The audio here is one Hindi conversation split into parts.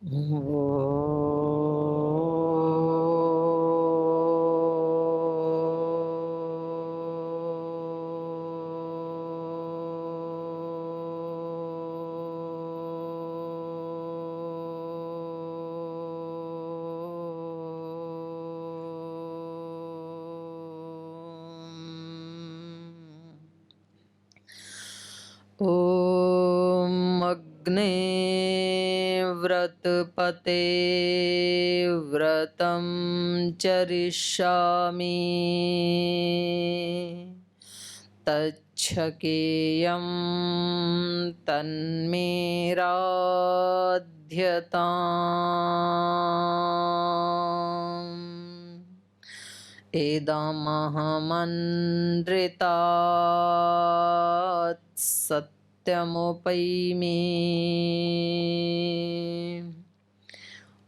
ॐ अग्ने व्रतपते व्रतं चरिष्यामि तच्छकेयं तन्मे राध्यताम् एदामहमनृतात् सत्यमुपैमि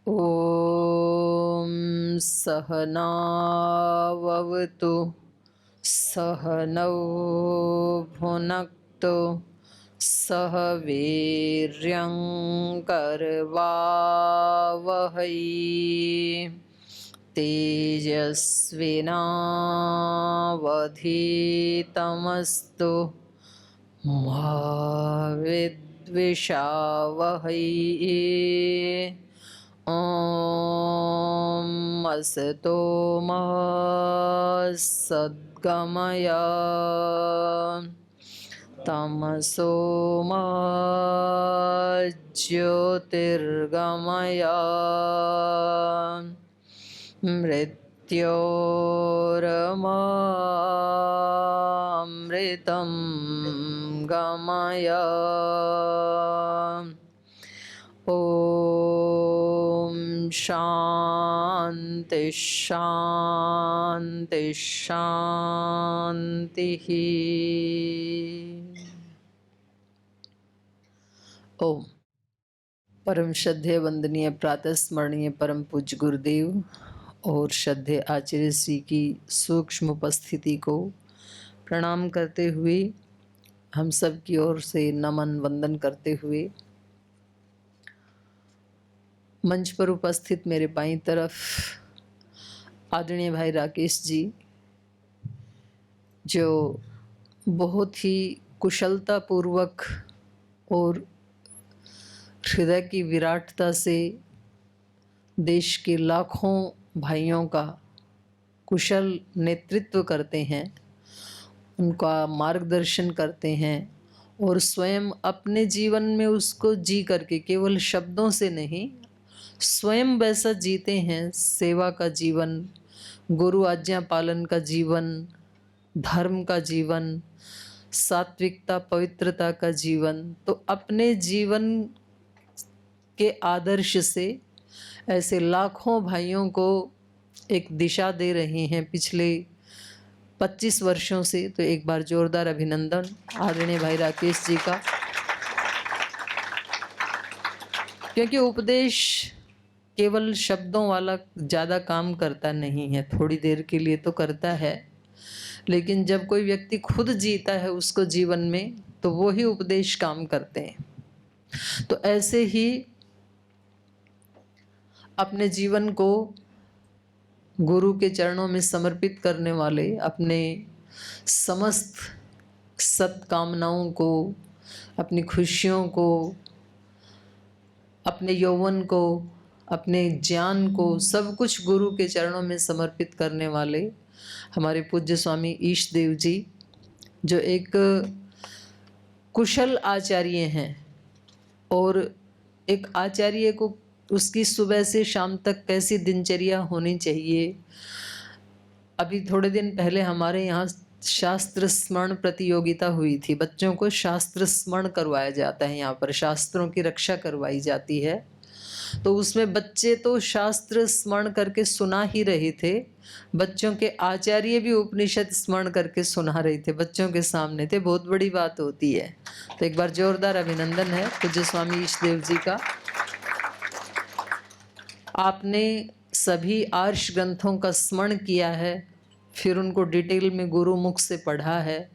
ॐ सहनाववतु सहनौ भुनक्तु सह वीर्यं करवावहै तेजस्विनावधीतमस्तु मा विद्विषावहै। ॐ असतो मा सद्गमय तमसो मा ज्योतिर्गमय मृत्योरमामृतं गमय। ॐ शान्ति शान्ति शान्तिः। ओम। परम श्रद्धेय वंदनीय प्रातः स्मरणीय परम पूज्य गुरुदेव और श्रद्धेय आचार्य श्री की सूक्ष्म उपस्थिति को प्रणाम करते हुए हम सब की ओर से नमन वंदन करते हुए मंच पर उपस्थित मेरे बाईं तरफ आदरणीय भाई राकेश जी, जो बहुत ही कुशलता पूर्वक और हृदय की विराटता से देश के लाखों भाइयों का कुशल नेतृत्व करते हैं, उनका मार्गदर्शन करते हैं और स्वयं अपने जीवन में उसको जी करके, केवल शब्दों से नहीं, स्वयं वैसा जीते हैं। सेवा का जीवन, गुरु आज्ञा पालन का जीवन, धर्म का जीवन, सात्विकता पवित्रता का जीवन। तो अपने जीवन के आदर्श से ऐसे लाखों भाइयों को एक दिशा दे रहे हैं पिछले 25 वर्षों से। तो एक बार जोरदार अभिनंदन आदरणीय भाई राकेश जी का, क्योंकि उपदेश केवल शब्दों वाला ज़्यादा काम करता नहीं है, थोड़ी देर के लिए तो करता है, लेकिन जब कोई व्यक्ति खुद जीता है उसको जीवन में, तो वो ही उपदेश काम करते हैं। तो ऐसे ही अपने जीवन को गुरु के चरणों में समर्पित करने वाले, अपने समस्त सत्कामनाओं को, अपनी खुशियों को, अपने यौवन को, अपने ज्ञान को, सब कुछ गुरु के चरणों में समर्पित करने वाले हमारे पूज्य स्वामी ईश देव जी, जो एक कुशल आचार्य हैं। और एक आचार्य को उसकी सुबह से शाम तक कैसी दिनचर्या होनी चाहिए। अभी थोड़े दिन पहले हमारे यहाँ शास्त्र स्मरण प्रतियोगिता हुई थी। बच्चों को शास्त्र स्मरण करवाया जाता है, यहाँ पर शास्त्रों की रक्षा करवाई जाती है। तो उसमें बच्चे तो शास्त्र स्मरण करके सुना ही रहे थे, बच्चों के आचार्य भी उपनिषद स्मरण करके सुना रहे थे, बच्चों के सामने थे। बहुत बड़ी बात होती है। तो एक बार जोरदार अभिनंदन है पूज्य स्वामी ईशदेव जी का। आपने सभी आर्ष ग्रंथों का स्मरण किया है, फिर उनको डिटेल में गुरु मुख से पढ़ा है,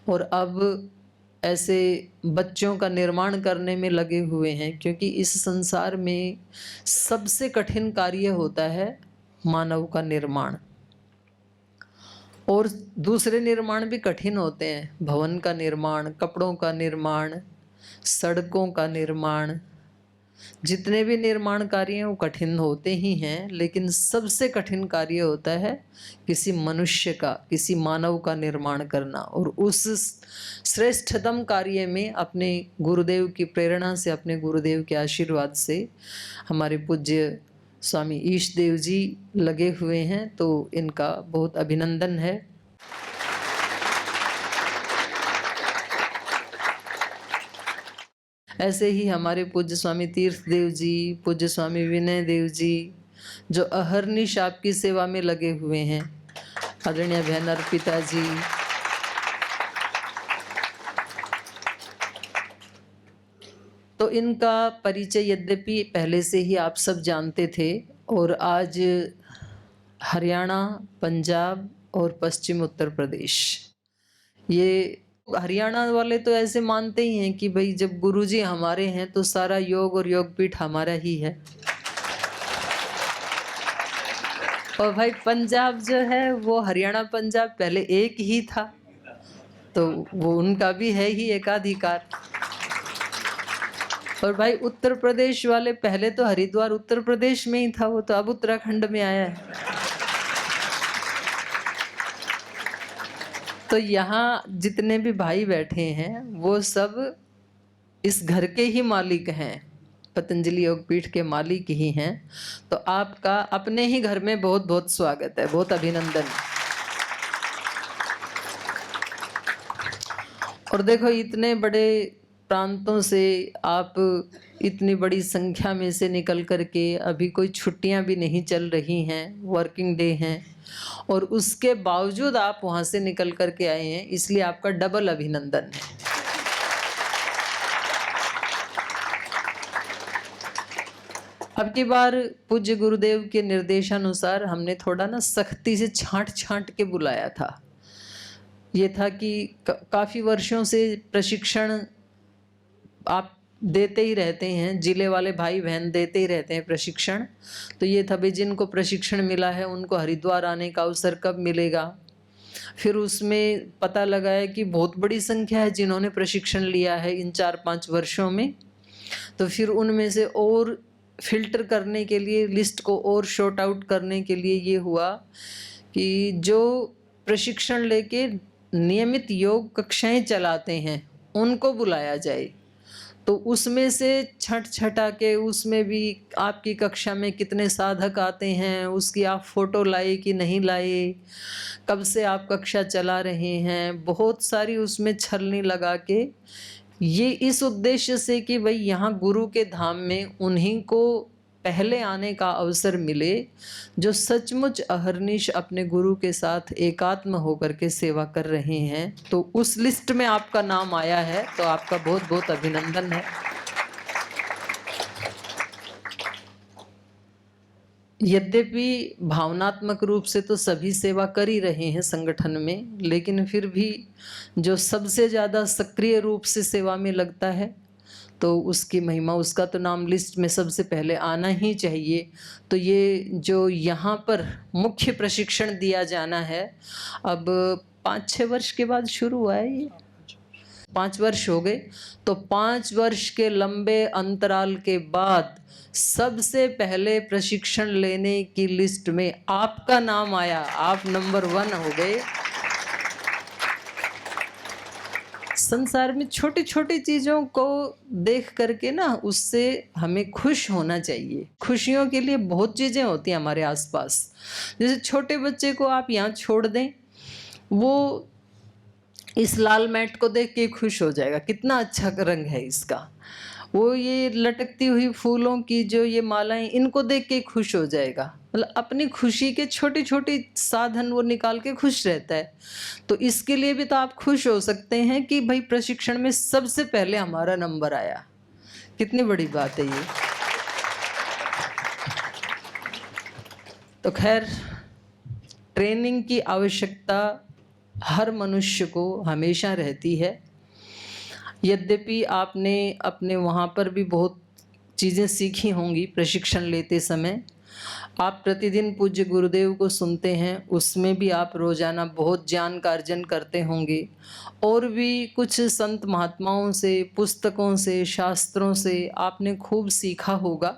और अब ऐसे बच्चों का निर्माण करने में लगे हुए हैं, क्योंकि इस संसार में सबसे कठिन कार्य होता है मानव का निर्माण। और दूसरे निर्माण भी कठिन होते हैं, भवन का निर्माण, कपड़ों का निर्माण, सड़कों का निर्माण, जितने भी निर्माण कार्य हैं वो कठिन होते ही हैं, लेकिन सबसे कठिन कार्य होता है किसी मनुष्य का, किसी मानव का निर्माण करना। और उस श्रेष्ठतम कार्य में अपने गुरुदेव की प्रेरणा से, अपने गुरुदेव के आशीर्वाद से हमारे पूज्य स्वामी ईश देव जी लगे हुए हैं, तो इनका बहुत अभिनंदन है। ऐसे ही हमारे पूज्य स्वामी तीर्थ देव जी, पूज्य स्वामी विनय देव जी, जो अहर्निश आपकी सेवा में लगे हुए हैं, आदरणीय बहन अर्पिता जी, तो इनका परिचय यद्यपि पहले से ही आप सब जानते थे, और आज हरियाणा, पंजाब और पश्चिम उत्तर प्रदेश, ये हरियाणा वाले तो ऐसे मानते ही हैं कि भाई जब गुरुजी हमारे हैं तो सारा योग और योगपीठ हमारा ही है। और भाई पंजाब जो है वो हरियाणा पंजाब पहले एक ही था, तो वो उनका भी है ही एकाधिकार। और भाई उत्तर प्रदेश वाले पहले तो हरिद्वार उत्तर प्रदेश में ही था, वो तो अब उत्तराखंड में आया है। तो यहाँ जितने भी भाई बैठे हैं वो सब इस घर के ही मालिक हैं, पतंजलि योगपीठ के मालिक ही हैं। तो आपका अपने ही घर में बहुत बहुत स्वागत है, बहुत अभिनंदन। और देखो इतने बड़े प्रांतों से आप इतनी बड़ी संख्या में से निकल करके, अभी कोई छुट्टियां भी नहीं चल रही हैं, वर्किंग डे हैं, और उसके बावजूद आप वहां से निकल करके आए हैं, इसलिए आपका डबल अभिनंदन है। अब की बार पूज्य गुरुदेव के निर्देशानुसार हमने थोड़ा ना सख्ती से छांट छांट के बुलाया था। ये था कि काफी वर्षों से प्रशिक्षण आप देते ही रहते हैं, जिले वाले भाई बहन देते ही रहते हैं प्रशिक्षण। तो ये था भाई जिनको प्रशिक्षण मिला है उनको हरिद्वार आने का अवसर कब मिलेगा। फिर उसमें पता लगा है कि बहुत बड़ी संख्या है जिन्होंने प्रशिक्षण लिया है इन 4-5 वर्षों में। तो फिर उनमें से और फिल्टर करने के लिए, लिस्ट को और शॉर्ट आउट करने के लिए ये हुआ कि जो प्रशिक्षण लेके नियमित योग कक्षाएं चलाते हैं उनको बुलाया जाए। तो उसमें से छट छटा के, उसमें भी आपकी कक्षा में कितने साधक आते हैं उसकी आप फोटो लाए कि नहीं लाए, कब से आप कक्षा चला रहे हैं, बहुत सारी उसमें छलनी लगा के, ये इस उद्देश्य से कि भाई यहाँ गुरु के धाम में उन्हीं को पहले आने का अवसर मिले जो सचमुच अहर्निश अपने गुरु के साथ एकात्म होकर के सेवा कर रहे हैं। तो उस लिस्ट में आपका नाम आया है, तो आपका बहुत बहुत अभिनंदन है। यद्यपि भावनात्मक रूप से तो सभी सेवा कर ही रहे हैं संगठन में, लेकिन फिर भी जो सबसे ज़्यादा सक्रिय रूप से सेवा में लगता है तो उसकी महिमा, उसका तो नाम लिस्ट में सबसे पहले आना ही चाहिए। तो ये जो यहाँ पर मुख्य प्रशिक्षण दिया जाना है, अब 5-6 वर्ष के बाद शुरू हुआ है, ये 5 वर्ष हो गए। तो 5 वर्ष के लंबे अंतराल के बाद सबसे पहले प्रशिक्षण लेने की लिस्ट में आपका नाम आया, आप नंबर 1 हो गए। संसार में छोटी छोटी चीज़ों को देख करके ना उससे हमें खुश होना चाहिए। खुशियों के लिए बहुत चीज़ें होती हैं हमारे आसपास। जैसे छोटे बच्चे को आप यहाँ छोड़ दें, वो इस लाल मैट को देख के खुश हो जाएगा, कितना अच्छा रंग है इसका। वो ये लटकती हुई फूलों की जो ये मालाएं, इनको देख के खुश हो जाएगा। मतलब अपनी खुशी के छोटी छोटी साधन वो निकाल के खुश रहता है। तो इसके लिए भी तो आप खुश हो सकते हैं कि भाई प्रशिक्षण में सबसे पहले हमारा नंबर आया। कितनी बड़ी बात है ये। तो खैर, ट्रेनिंग की आवश्यकता हर मनुष्य को हमेशा रहती है। यद्यपि आपने अपने वहाँ पर भी बहुत चीज़ें सीखी होंगी प्रशिक्षण लेते समय। आप प्रतिदिन पूज्य गुरुदेव को सुनते हैं, उसमें भी आप रोज़ाना बहुत ज्ञान का अर्जन करते होंगे और भी कुछ संत महात्माओं से, पुस्तकों से, शास्त्रों से आपने खूब सीखा होगा,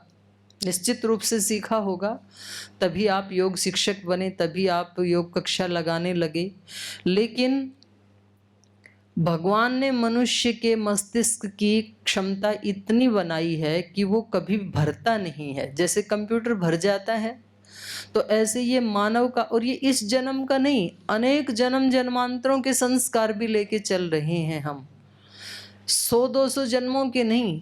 निश्चित रूप से सीखा होगा, तभी आप योग शिक्षक बने, तभी आप योग कक्षा लगाने लगे। लेकिन भगवान ने मनुष्य के मस्तिष्क की क्षमता इतनी बनाई है कि वो कभी भरता नहीं है। जैसे कंप्यूटर भर जाता है, तो ऐसे ये मानव का, और ये इस जन्म का नहीं, अनेक जन्म जन्मांतरों के संस्कार भी लेके चल रहे हैं हम। 100-200 जन्मों के नहीं,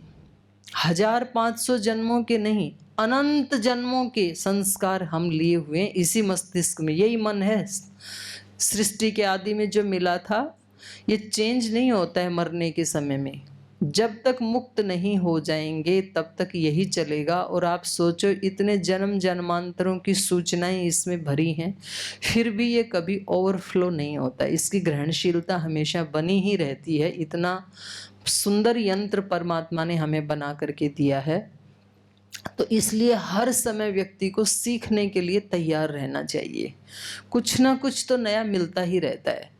1500 जन्मों के नहीं, अनंत जन्मों के संस्कार हम लिए हुए हैं इसी मस्तिष्क में। यही मन है सृष्टि के आदि में जो मिला था, ये चेंज नहीं होता है मरने के समय में। जब तक मुक्त नहीं हो जाएंगे तब तक यही चलेगा। और आप सोचो, इतने जन्म जन्मांतरों की सूचनाएं इसमें भरी हैं, फिर भी ये कभी ओवरफ्लो नहीं होता, इसकी ग्रहणशीलता हमेशा बनी ही रहती है। इतना सुंदर यंत्र परमात्मा ने हमें बना करके दिया है। तो इसलिए हर समय व्यक्ति को सीखने के लिए तैयार रहना चाहिए, कुछ ना कुछ तो नया मिलता ही रहता है।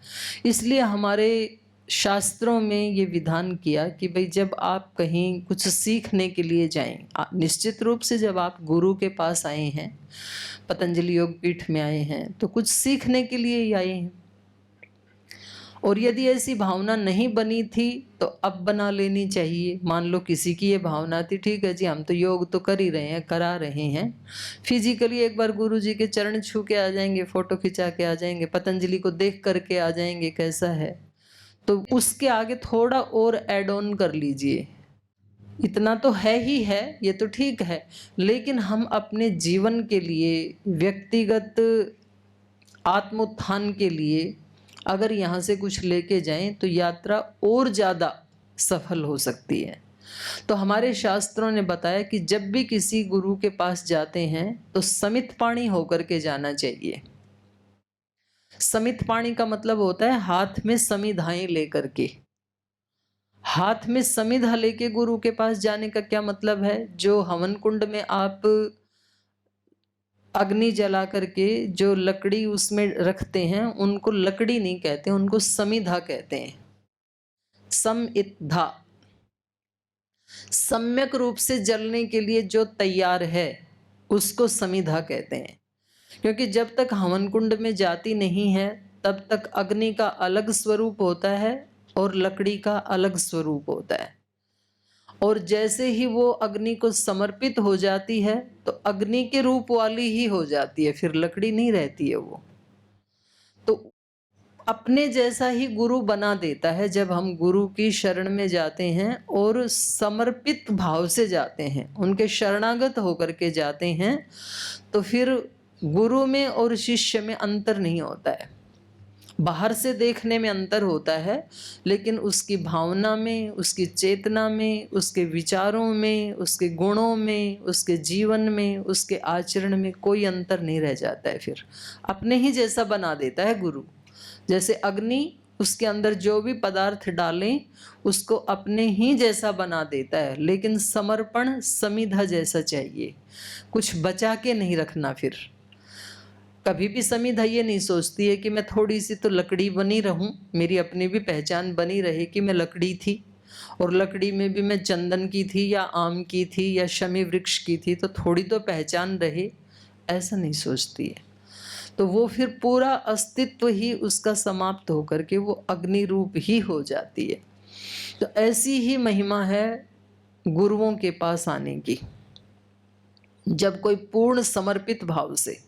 इसलिए हमारे शास्त्रों में ये विधान किया कि भाई जब आप कहीं कुछ सीखने के लिए जाएं, निश्चित रूप से जब आप गुरु के पास आए हैं, पतंजलि योग पीठ में आए हैं, तो कुछ सीखने के लिए ही आए हैं। और यदि ऐसी भावना नहीं बनी थी तो अब बना लेनी चाहिए। मान लो किसी की ये भावना थी, ठीक है जी, हम तो योग तो कर ही रहे हैं, करा रहे हैं, फिजिकली एक बार गुरु जी के चरण छू के आ जाएंगे, फोटो खिंचा के आ जाएंगे, पतंजलि को देख करके आ जाएंगे कैसा है, तो उसके आगे थोड़ा और ऐड ऑन कर लीजिए। इतना तो है ही है, ये तो ठीक है, लेकिन हम अपने जीवन के लिए, व्यक्तिगत आत्मोत्थान के लिए अगर यहाँ से कुछ लेके जाएं तो यात्रा और ज़्यादा सफल हो सकती है। तो हमारे शास्त्रों ने बताया कि जब भी किसी गुरु के पास जाते हैं तो समित पाणी होकर के जाना चाहिए। समित पाणी का मतलब होता है हाथ में समिधाएं लेकर के। हाथ में समिधा लेके गुरु के पास जाने का क्या मतलब है? जो हवन कुंड में आप अग्नि जला करके जो लकड़ी उसमें रखते हैं, उनको लकड़ी नहीं कहते, उनको समिधा कहते हैं। समिधा, सम्यक रूप से जलने के लिए जो तैयार है उसको समिधा कहते हैं। क्योंकि जब तक हवन कुंड में जाती नहीं है तब तक अग्नि का अलग स्वरूप होता है और लकड़ी का अलग स्वरूप होता है। और जैसे ही वो अग्नि को समर्पित हो जाती है तो अग्नि के रूप वाली ही हो जाती है, फिर लकड़ी नहीं रहती है वो। तो अपने जैसा ही गुरु बना देता है जब हम गुरु की शरण में जाते हैं और समर्पित भाव से जाते हैं, उनके शरणागत होकर के जाते हैं, तो फिर गुरु में और शिष्य में अंतर नहीं होता है। बाहर से देखने में अंतर होता है, लेकिन उसकी भावना में, उसकी चेतना में, उसके विचारों में, उसके गुणों में, उसके जीवन में, उसके आचरण में कोई अंतर नहीं रह जाता है। फिर अपने ही जैसा बना देता है गुरु। जैसे अग्नि, उसके अंदर जो भी पदार्थ डालें उसको अपने ही जैसा बना देता है, लेकिन समर्पण समिधा जैसा चाहिए, कुछ बचा के नहीं रखना। फिर कभी भी समिधा ये नहीं सोचती है कि मैं थोड़ी सी तो लकड़ी बनी रहूं, मेरी अपनी भी पहचान बनी रहे कि मैं लकड़ी थी, और लकड़ी में भी मैं चंदन की थी या आम की थी या शमी वृक्ष की थी, तो थोड़ी तो पहचान रहे, ऐसा नहीं सोचती है। तो वो फिर पूरा अस्तित्व ही उसका समाप्त होकर के वो अग्नि रूप ही हो जाती है। तो ऐसी ही महिमा है गुरुओं के पास आने की। जब कोई पूर्ण समर्पित भाव से,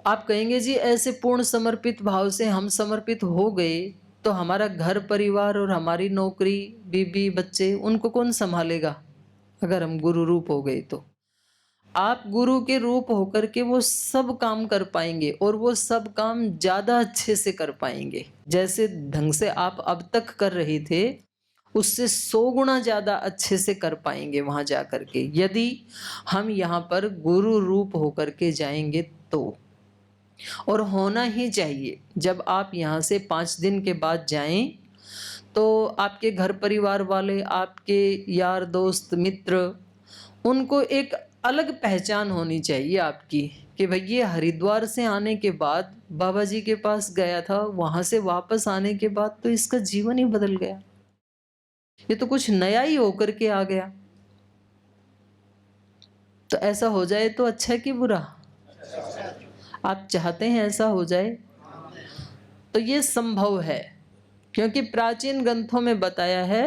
आप कहेंगे जी ऐसे पूर्ण समर्पित भाव से हम समर्पित हो गए तो हमारा घर परिवार और हमारी नौकरी, बीबी, बच्चे, उनको कौन संभालेगा अगर हम गुरु रूप हो गए? तो आप गुरु के रूप होकर के वो सब काम कर पाएंगे, और वो सब काम ज्यादा अच्छे से कर पाएंगे। जैसे ढंग से आप अब तक कर रहे थे उससे 100 गुना ज्यादा अच्छे से कर पाएंगे वहां जाकर के, यदि हम यहाँ पर गुरु रूप होकर के जाएंगे तो। और होना ही चाहिए। जब आप यहाँ से 5 दिन के बाद जाएं तो आपके घर परिवार वाले, आपके यार दोस्त मित्र, उनको एक अलग पहचान होनी चाहिए आपकी कि भाई ये हरिद्वार से आने के बाद बाबा जी के पास गया था, वहां से वापस आने के बाद तो इसका जीवन ही बदल गया, ये तो कुछ नया ही होकर के आ गया। तो ऐसा हो जाए तो अच्छा है कि बुरा? आप चाहते हैं ऐसा हो जाए? तो ये संभव है, क्योंकि प्राचीन ग्रंथों में बताया है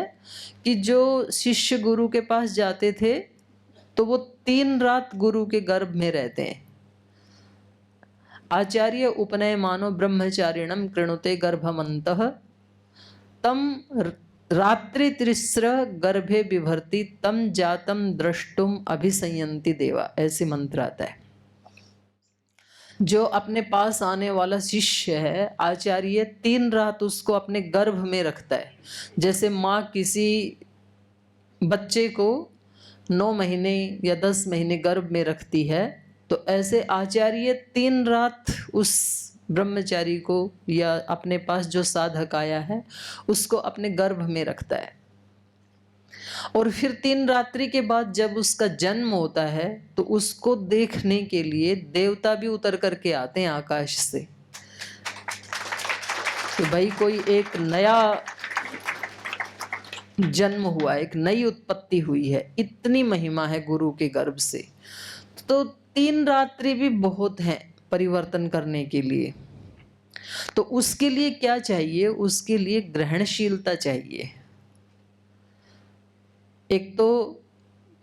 कि जो शिष्य गुरु के पास जाते थे तो वो 3 रात गुरु के गर्भ में रहते हैं। आचार्य उपनयमानो ब्रह्मचारिणम कृणुते गर्भमन्तः तम रात्रि तिस्र गर्भे बिभर्ति तम जातम द्रष्टुम अभिसंयन्ति देवा, ऐसे मंत्र आता है। जो अपने पास आने वाला शिष्य है, आचार्य 3 रात उसको अपने गर्भ में रखता है। जैसे माँ किसी बच्चे को 9 महीने या 10 महीने गर्भ में रखती है, तो ऐसे आचार्य 3 रात उस ब्रह्मचारी को या अपने पास जो साधक आया है उसको अपने गर्भ में रखता है। और फिर 3 रात्रि के बाद जब उसका जन्म होता है तो उसको देखने के लिए देवता भी उतर करके आते हैं आकाश से कि भाई कोई एक नया जन्म हुआ, एक नई उत्पत्ति हुई है। इतनी महिमा है गुरु के गर्भ से। तो 3 रात्रि भी बहुत है परिवर्तन करने के लिए। तो उसके लिए क्या चाहिए? उसके लिए ग्रहणशीलता चाहिए। एक तो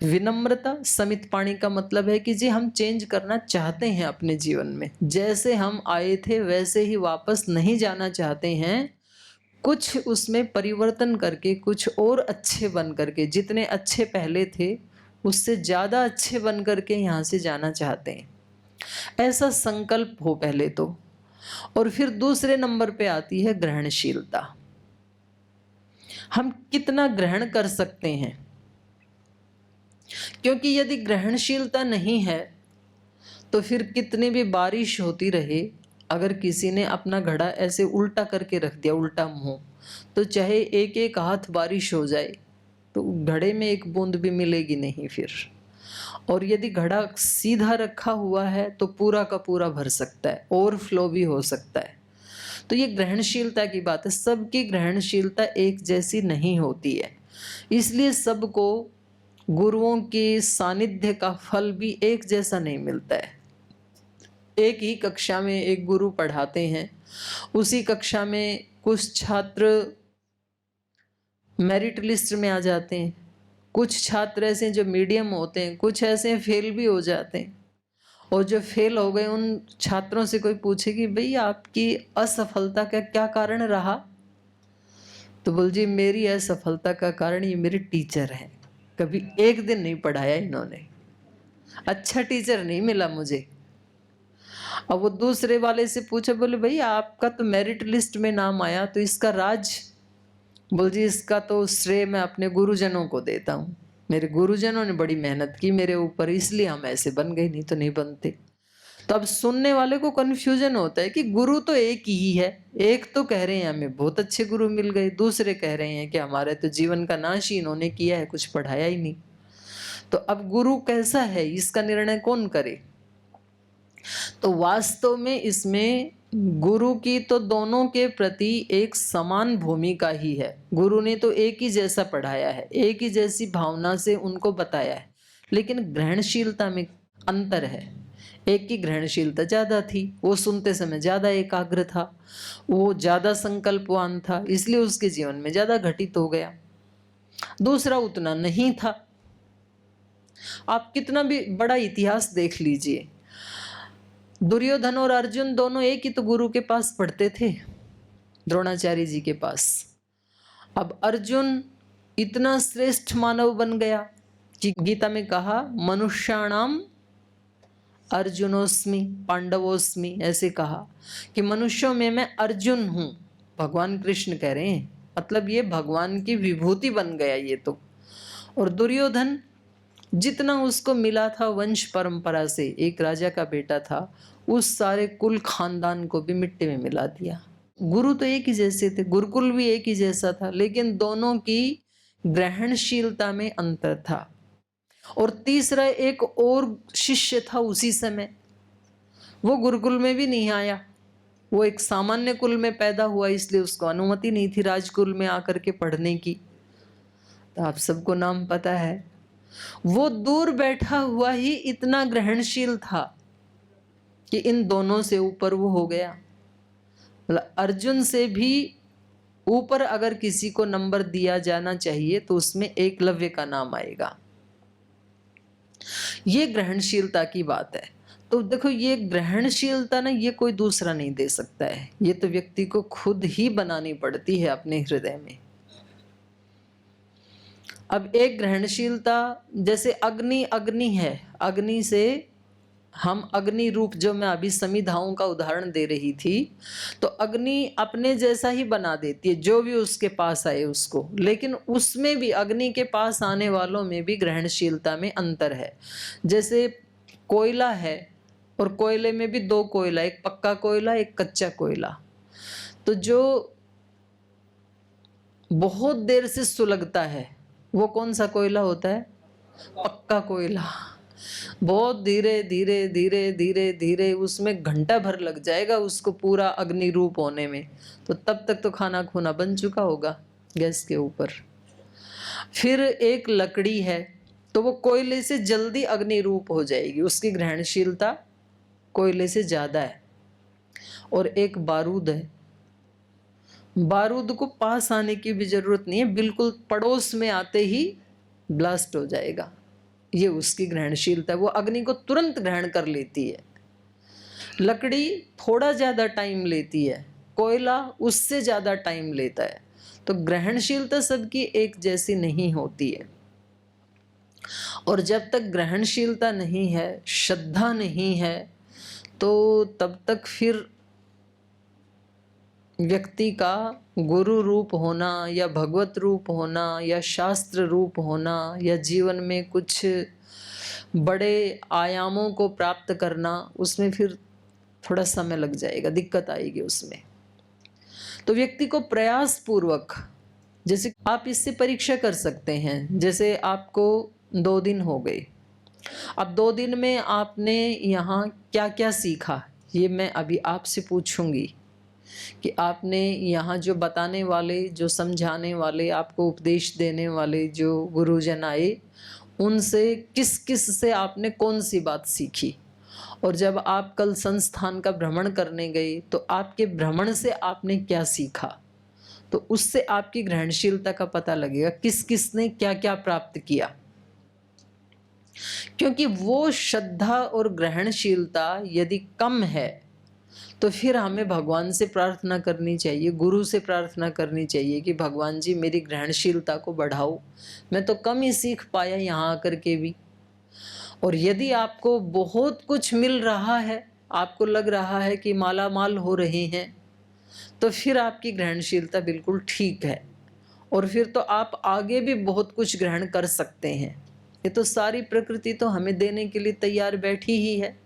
विनम्रता, समित पाणी का मतलब है कि जी हम चेंज करना चाहते हैं अपने जीवन में, जैसे हम आए थे वैसे ही वापस नहीं जाना चाहते हैं, कुछ उसमें परिवर्तन करके कुछ और अच्छे बन करके, जितने अच्छे पहले थे उससे ज़्यादा अच्छे बन करके यहाँ से जाना चाहते हैं, ऐसा संकल्प हो पहले तो। और फिर दूसरे नंबर पे आती है ग्रहणशीलता। हम कितना ग्रहण कर सकते हैं, क्योंकि यदि ग्रहणशीलता नहीं है तो फिर कितनी भी बारिश होती रहे, अगर किसी ने अपना घड़ा ऐसे उल्टा करके रख दिया, उल्टा मुंह, तो चाहे एक एक हाथ बारिश हो जाए तो घड़े में एक बूंद भी मिलेगी नहीं फिर। और यदि घड़ा सीधा रखा हुआ है तो पूरा का पूरा भर सकता है, ओवरफ्लो भी हो सकता है। तो ये ग्रहणशीलता की बात है। सबकी ग्रहणशीलता एक जैसी नहीं होती है, इसलिए सबको गुरुओं के सानिध्य का फल भी एक जैसा नहीं मिलता है। एक ही कक्षा में एक गुरु पढ़ाते हैं, उसी कक्षा में कुछ छात्र मेरिट लिस्ट में आ जाते हैं, कुछ छात्र ऐसे जो मीडियम होते हैं, कुछ ऐसे फेल भी हो जाते हैं। और जो फेल हो गए उन छात्रों से कोई पूछे कि भाई आपकी असफलता का क्या कारण रहा, तो बोल जी मेरी असफलता का कारण ये मेरे टीचर हैं, कभी एक दिन नहीं पढ़ाया इन्होंने, अच्छा टीचर नहीं मिला मुझे। अब वो दूसरे वाले से पूछे, बोले भाई आपका तो मेरिट लिस्ट में नाम आया, तो इसका राज? बोल जी इसका तो श्रेय मैं अपने गुरुजनों को देता हूँ, मेरे गुरुजनों ने बड़ी मेहनत की मेरे ऊपर, इसलिए हम ऐसे बन गए, नहीं तो नहीं बनते। तो अब सुनने वाले को कन्फ्यूजन होता है कि गुरु तो एक ही है, एक तो कह रहे हैं हमें बहुत अच्छे गुरु मिल गए, दूसरे कह रहे हैं कि हमारे तो जीवन का नाश ही इन्होंने किया है, कुछ पढ़ाया ही नहीं। तो अब गुरु कैसा है इसका निर्णय कौन करे? तो वास्तव में इसमें गुरु की तो दोनों के प्रति एक समान भूमिका ही है। गुरु ने तो एक ही जैसा पढ़ाया है, एक ही जैसी भावना से उनको बताया है, लेकिन ग्रहणशीलता में अंतर है। एक की ग्रहणशीलता ज़्यादा थी, वो सुनते समय ज़्यादा एकाग्र था, वो ज़्यादा संकल्पवान था, इसलिए उसके जीवन में ज़्यादा घटित हो गया। दूसरा उतना नहीं था। आप कितना भी बड़ा इतिहास देख लीजिए, दुर्योधन और अर्जुन दोनों एक ही तो गुरु के पास पढ़ते थे, द्रोणाचार्य जी के पास। अब अर्जुन इतना श्रेष्ठ मानव बन गया कि गीता में कहा मनुष्याणाम अर्जुनोस्मि पांडवोस्मि, ऐसे कहा कि मनुष्यों में मैं अर्जुन हूं। भगवान कृष्ण कह रहे हैं, मतलब ये भगवान की विभूति बन गया ये तो। और दुर्योधन जितना उसको मिला था वंश परंपरा से, एक राजा का बेटा था, उस सारे कुल खानदान को भी मिट्टी में मिला दिया। गुरु तो एक ही जैसे थे, गुरुकुल भी एक ही जैसा था, लेकिन दोनों की ग्रहणशीलता में अंतर था। और तीसरा एक और शिष्य था उसी समय, वो गुरुकुल में भी नहीं आया, वो एक सामान्य कुल में पैदा हुआ, इसलिए उसको अनुमति नहीं थी राजकुल में आकर के पढ़ने की। तो आप सबको नाम पता है, वो दूर बैठा हुआ ही इतना ग्रहणशील था कि इन दोनों से ऊपर वो हो गया। मतलब अर्जुन से भी ऊपर अगर किसी को नंबर दिया जाना चाहिए तो उसमें एकलव्य का नाम आएगा। ये ग्रहणशीलता की बात है। तो देखो, ये ग्रहणशीलता ना, ये कोई दूसरा नहीं दे सकता है, ये तो व्यक्ति को खुद ही बनानी पड़ती है अपने हृदय में। अब एक ग्रहणशीलता, जैसे अग्नि, अग्नि है, अग्नि से हम अग्नि रूप, जो मैं अभी समिधाओं का उदाहरण दे रही थी, तो अग्नि अपने जैसा ही बना देती है जो भी उसके पास आए उसको, लेकिन उसमें भी, अग्नि के पास आने वालों में भी ग्रहणशीलता में अंतर है। जैसे कोयला है, और कोयले में भी दो कोयला, एक पक्का कोयला, एक कच्चा कोयला। तो जो बहुत देर से सुलगता है वो कौन सा कोयला होता है? पक्का कोयला। बहुत धीरे धीरे धीरे धीरे धीरे उसमें घंटा भर लग जाएगा उसको पूरा अग्नि रूप होने में, तो तब तक तो खाना खूना बन चुका होगा गैस के ऊपर। फिर एक लकड़ी है, तो वो कोयले से जल्दी अग्नि रूप हो जाएगी, उसकी ग्रहणशीलता कोयले से ज्यादा है। और एक बारूद है, बारूद को पास आने की भी जरूरत नहीं है, बिल्कुल पड़ोस में आते ही ब्लास्ट हो जाएगा, ये उसकी ग्रहणशीलता है, वो अग्नि को तुरंत ग्रहण कर लेती है। लकड़ी थोड़ा ज्यादा टाइम लेती है, कोयला उससे ज्यादा टाइम लेता है। तो ग्रहणशीलता सबकी एक जैसी नहीं होती है। और जब तक ग्रहणशीलता नहीं है, श्रद्धा नहीं है, तो तब तक फिर व्यक्ति का गुरु रूप होना, या भगवत रूप होना, या शास्त्र रूप होना, या जीवन में कुछ बड़े आयामों को प्राप्त करना, उसमें फिर थोड़ा समय लग जाएगा, दिक्कत आएगी उसमें। तो व्यक्ति को प्रयास पूर्वक, जैसे आप इससे परीक्षा कर सकते हैं, जैसे आपको 2 दिन हो गए, अब 2 दिन में आपने यहाँ क्या क्या सीखा, ये मैं अभी आपसे पूछूंगी कि आपने यहाँ जो बताने वाले, जो समझाने वाले, आपको उपदेश देने वाले जो गुरुजन आए, उनसे किस किस से आपने कौन सी बात सीखी। और जब आप कल संस्थान का भ्रमण करने गए तो आपके भ्रमण से आपने क्या सीखा, तो उससे आपकी ग्रहणशीलता का पता लगेगा, किस किस ने क्या क्या प्राप्त किया। क्योंकि वो श्रद्धा और ग्रहणशीलता यदि कम है तो फिर हमें भगवान से प्रार्थना करनी चाहिए, गुरु से प्रार्थना करनी चाहिए कि भगवान जी मेरी ग्रहणशीलता को बढ़ाओ, मैं तो कम ही सीख पाया यहाँ आकर के भी। और यदि आपको बहुत कुछ मिल रहा है, आपको लग रहा है कि माला माल हो रहे हैं, तो फिर आपकी ग्रहणशीलता बिल्कुल ठीक है, और फिर तो आप आगे भी बहुत कुछ ग्रहण कर सकते हैं। ये तो सारी प्रकृति तो हमें देने के लिए तैयार बैठी ही है।